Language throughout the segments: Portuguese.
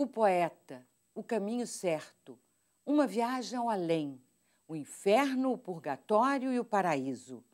O poeta, o caminho certo, uma viagem ao além, o inferno, o purgatório e o paraíso.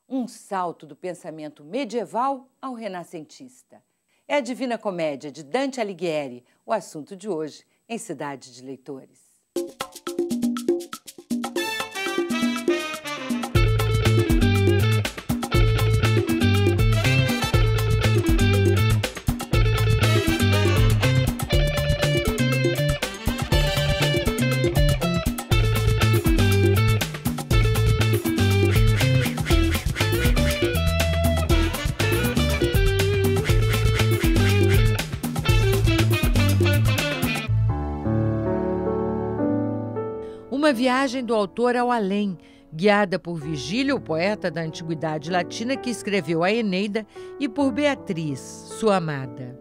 Um salto do pensamento medieval ao renascentista. É a Divina Comédia, de Dante Alighieri, o assunto de hoje em Cidade de Leitores. Uma viagem do autor ao além, guiada por Virgílio, o poeta da antiguidade latina que escreveu a Eneida, e por Beatriz, sua amada.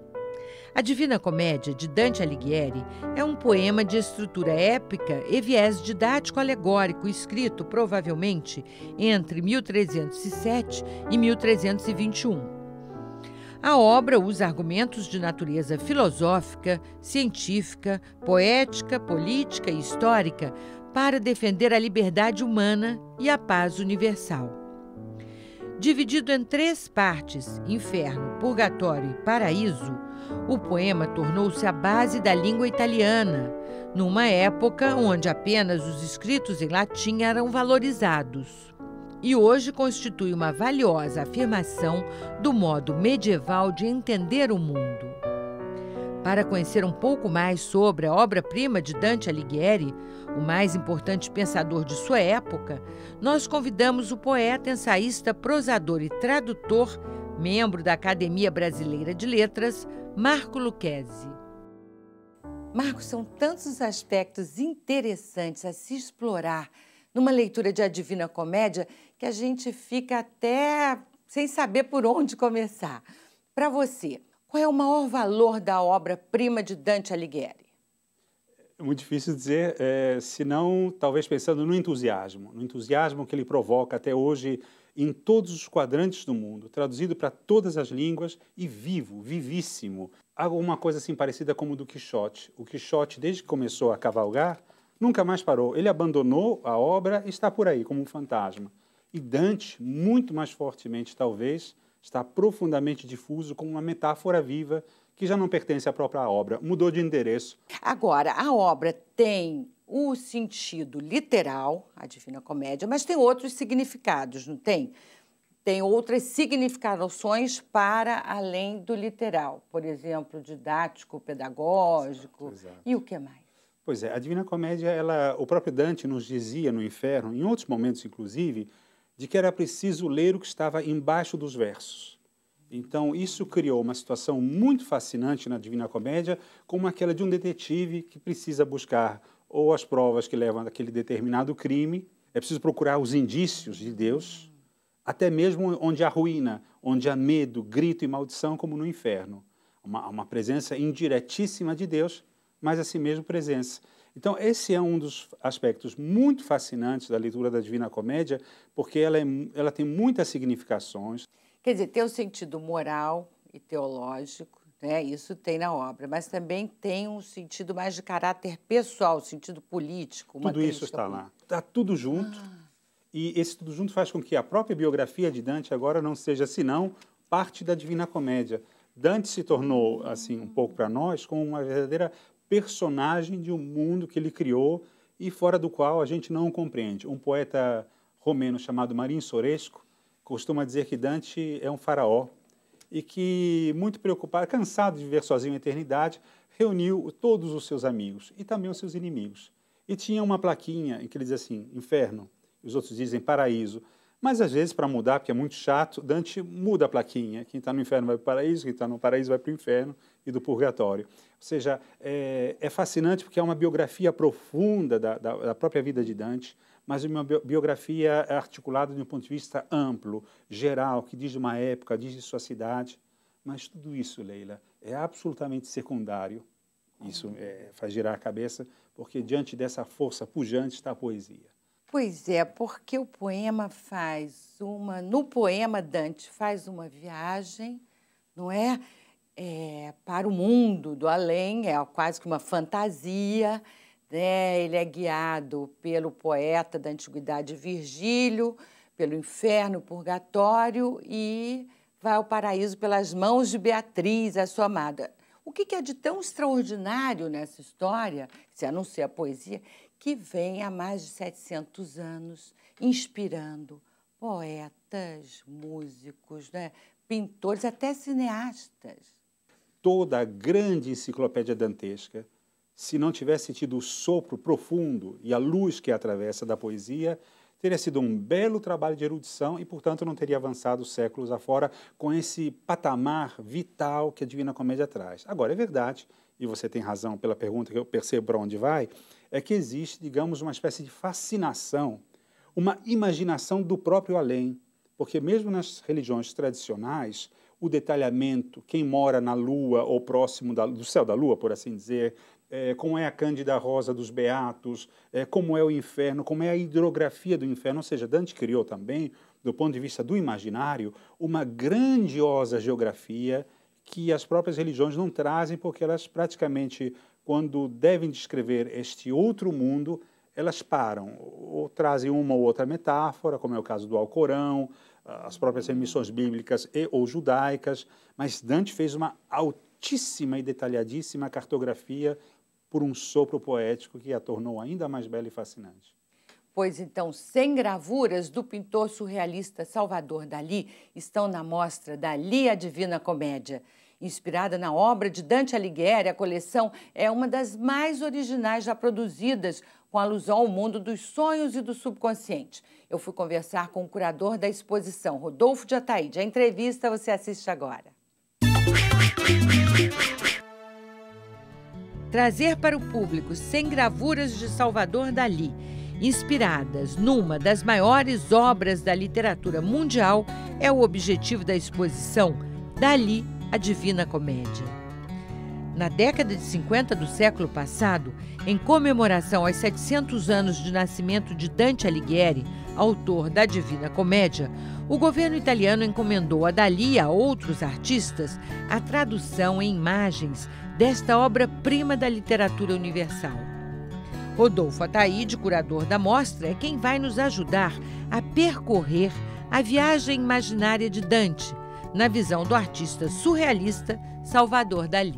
A Divina Comédia, de Dante Alighieri, é um poema de estrutura épica e viés didático-alegórico, escrito, provavelmente, entre 1307 e 1321. A obra usa argumentos de natureza filosófica, científica, poética, política e histórica para defender a liberdade humana e a paz universal. Dividido em 3 partes, inferno, purgatório e paraíso, o poema tornou-se a base da língua italiana, numa época onde apenas os escritos em latim eram valorizados. E hoje constitui uma valiosa afirmação do modo medieval de entender o mundo. Para conhecer um pouco mais sobre a obra-prima de Dante Alighieri, o mais importante pensador de sua época, nós convidamos o poeta, ensaísta, prosador e tradutor, membro da Academia Brasileira de Letras, Marco Lucchesi. Marco, são tantos os aspectos interessantes a se explorar numa leitura de A Divina Comédia que a gente fica até sem saber por onde começar. Para você, qual é o maior valor da obra-prima de Dante Alighieri? É muito difícil dizer, senão talvez pensando no entusiasmo que ele provoca até hoje em todos os quadrantes do mundo, traduzido para todas as línguas e vivíssimo. Alguma coisa assim parecida como o do Quixote. O Quixote, desde que começou a cavalgar, nunca mais parou. Ele abandonou a obra e está por aí, como um fantasma. E Dante, muito mais fortemente talvez, está profundamente difuso como uma metáfora viva que já não pertence à própria obra, mudou de endereço. Agora, a obra tem o sentido literal, a Divina Comédia, mas tem outros significados, não tem? Tem outras significações para além do literal, por exemplo, didático, pedagógico. Exato. E o que mais? Pois é, a Divina Comédia, o próprio Dante nos dizia no Inferno, em outros momentos inclusive, de que era preciso ler o que estava embaixo dos versos. Então, isso criou uma situação muito fascinante na Divina Comédia, como aquela de um detetive que precisa buscar ou as provas que levam àquele determinado crime, é preciso procurar os indícios de Deus, até mesmo onde há ruína, onde há medo, grito e maldição, como no inferno. Uma presença indiretíssima de Deus, mas assim mesmo presença. Então, esse é um dos aspectos muito fascinantes da leitura da Divina Comédia, porque ela tem muitas significações. Quer dizer, tem o sentido moral e teológico, né? Isso tem na obra, mas também tem um sentido mais de caráter pessoal, sentido político. Tudo isso está lá. Está tudo junto. E esse tudo junto faz com que a própria biografia de Dante agora não seja, senão, parte da Divina Comédia. Dante se tornou, assim, um pouco para nós, como uma verdadeira personagem de um mundo que ele criou e fora do qual a gente não o compreende. Um poeta romeno chamado Marin Sorescu costuma dizer que Dante é um faraó e que, muito preocupado, cansado de viver sozinho a eternidade, reuniu todos os seus amigos e também os seus inimigos. E tinha uma plaquinha em que ele diz assim, inferno, e os outros dizem paraíso. Mas, às vezes, para mudar, porque é muito chato, Dante muda a plaquinha. Quem está no inferno vai para o paraíso, quem está no paraíso vai para o inferno e do purgatório. Ou seja, é fascinante porque é uma biografia profunda da própria vida de Dante, mas uma biografia articulada de um ponto de vista amplo, geral, que diz de uma época, diz de sua cidade. Mas tudo isso, Leila, é absolutamente secundário. Isso faz girar a cabeça, porque diante dessa força pujante está a poesia. Pois é, porque o poema no poema Dante faz uma viagem, não é? para o mundo do além, é quase que uma fantasia, né? Ele é guiado pelo poeta da antiguidade Virgílio, pelo inferno, purgatório, e vai ao paraíso pelas mãos de Beatriz, a sua amada. O que é de tão extraordinário nessa história, se a não ser a poesia, que vem há mais de 700 anos inspirando poetas, músicos, né? Pintores, até cineastas. Toda a grande enciclopédia dantesca, se não tivesse tido o sopro profundo e a luz que a atravessa da poesia, teria sido um belo trabalho de erudição e, portanto, não teria avançado séculos afora com esse patamar vital que a Divina Comédia traz. Agora, é verdade, e você tem razão pela pergunta que eu percebo para onde vai, é que existe, digamos, uma espécie de fascinação, uma imaginação do próprio além, porque mesmo nas religiões tradicionais, o detalhamento, quem mora na Lua ou próximo do céu da Lua, por assim dizer, como é a Cândida Rosa dos Beatos, como é o inferno, como é a hidrografia do inferno, ou seja, Dante criou também, do ponto de vista do imaginário, uma grandiosa geografia que as próprias religiões não trazem, porque elas praticamente, quando devem descrever este outro mundo, elas param, ou trazem uma ou outra metáfora, como é o caso do Alcorão, as próprias remissões bíblicas ou judaicas, mas Dante fez uma altíssima e detalhadíssima cartografia por um sopro poético que a tornou ainda mais bela e fascinante. Pois então, 100 gravuras do pintor surrealista Salvador Dalí estão na mostra Dalí, a Divina Comédia. Inspirada na obra de Dante Alighieri, a coleção é uma das mais originais já produzidas, com alusão ao mundo dos sonhos e do subconsciente. Eu fui conversar com o curador da exposição, Rodolfo de Ataíde. A entrevista você assiste agora. Trazer para o público 100 gravuras de Salvador Dalí, inspiradas numa das maiores obras da literatura mundial, é o objetivo da exposição Dalí, a Divina Comédia. Na década de 50 do século passado, em comemoração aos 700 anos de nascimento de Dante Alighieri, autor da Divina Comédia, o governo italiano encomendou a Dalí e a outros artistas a tradução em imagens desta obra-prima da literatura universal. Rodolfo Ataíde, curador da mostra, é quem vai nos ajudar a percorrer a viagem imaginária de Dante, na visão do artista surrealista Salvador Dalí.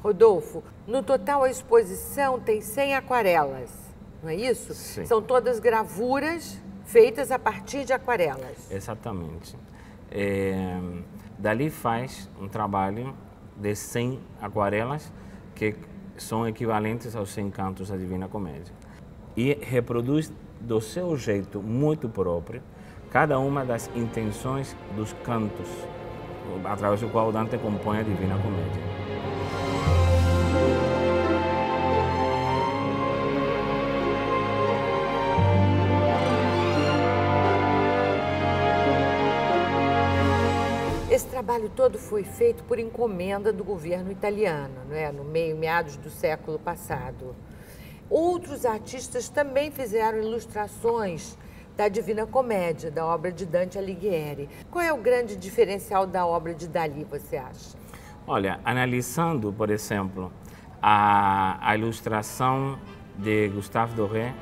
Rodolfo, no total a exposição tem 100 aquarelas, não é isso? Sim. São todas gravuras feitas a partir de aquarelas. Exatamente. Dalí faz um trabalho de 100 aquarelas que são equivalentes aos 100 cantos da Divina Comédia. E reproduz do seu jeito muito próprio cada uma das intenções dos cantos, através do qual Dante compõe a Divina Comédia. Esse trabalho todo foi feito por encomenda do governo italiano, né, no meados do século passado. Outros artistas também fizeram ilustrações da Divina Comédia, da obra de Dante Alighieri. Qual é o grande diferencial da obra de Dalí, você acha? Olha, analisando, por exemplo, a ilustração de Gustave Doré,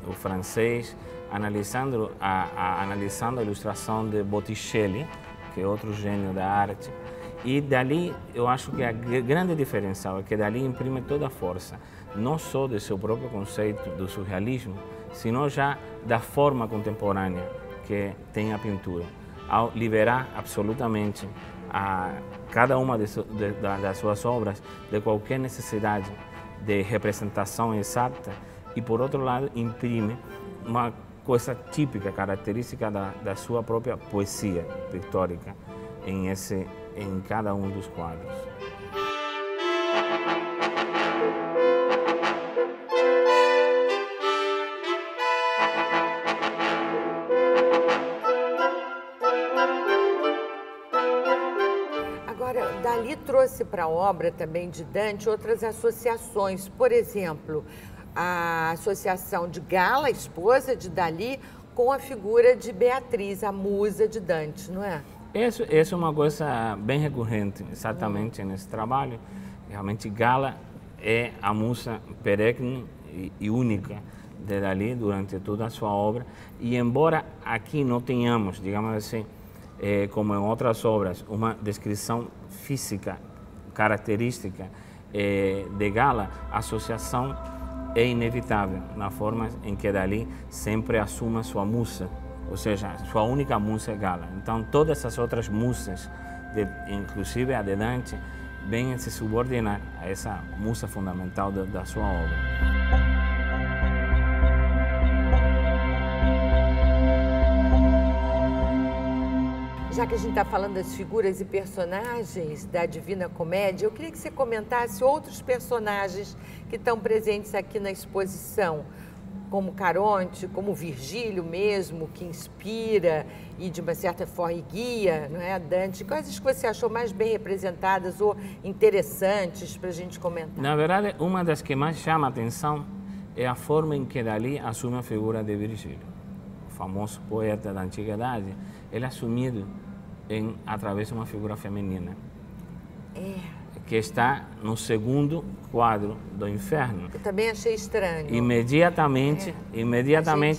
o francês, analisando a ilustração de Botticelli, que é outro gênio da arte. E Dalí, eu acho que a grande diferencial é que Dalí imprime toda a força, não só do seu próprio conceito do surrealismo, sino já da forma contemporânea que tem a pintura, ao liberar absolutamente a cada uma das suas obras de qualquer necessidade de representação exata e, por outro lado, imprime uma coisa típica, característica da sua própria poesia pictórica em cada um dos quadros. Agora, Dalí trouxe para a obra também de Dante outras associações, por exemplo, a associação de Gala, esposa de Dalí, com a figura de Beatriz, a musa de Dante, não é? Isso é uma coisa bem recorrente, exatamente nesse trabalho. Realmente, Gala é a musa perene e única de Dalí durante toda a sua obra. E embora aqui não tenhamos, digamos assim, como em outras obras, uma descrição física característica de Gala, a associação é inevitável na forma em que Dalí sempre assume sua musa, ou seja, sua única musa é Gala. Então, todas essas outras musas, inclusive a de Dante, vêm se subordinar a essa musa fundamental da sua obra. Já que a gente está falando das figuras e personagens da Divina Comédia, eu queria que você comentasse outros personagens que estão presentes aqui na exposição, como Caronte, como Virgílio mesmo, que inspira e de uma certa forma guia, não é, Dante. Quais que você achou mais bem representadas ou interessantes para a gente comentar? Na verdade, uma das que mais chama a atenção é a forma em que Dalí assume a figura de Virgílio, o famoso poeta da antiguidade. Ele é assumido através de uma figura feminina, que está no segundo quadro do Inferno. Eu também achei estranho. Imediatamente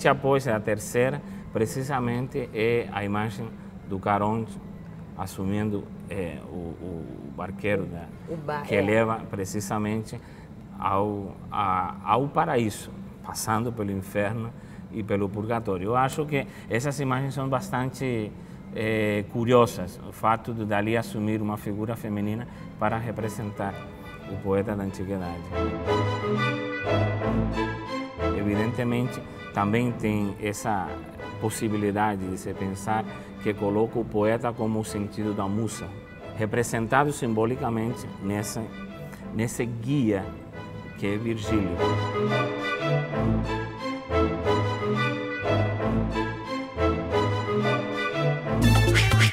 após a terceira, precisamente é a imagem do Caronte assumindo o barqueiro que leva precisamente ao paraíso, passando pelo inferno e pelo purgatório. Eu acho que essas imagens são bastante curiosas, o fato de Dalí assumir uma figura feminina para representar o poeta da antiguidade. Evidentemente, também tem essa possibilidade de se pensar que coloca o poeta como o sentido da musa, representado simbolicamente nesse guia que é Virgílio.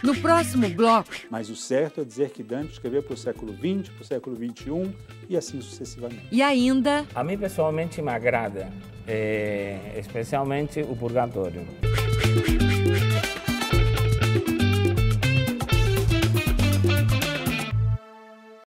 No próximo bloco... Mas o certo é dizer que Dante escreveu para o século XX, para o século XXI e assim sucessivamente. E ainda... A mim, pessoalmente, me agrada, especialmente o Purgatório.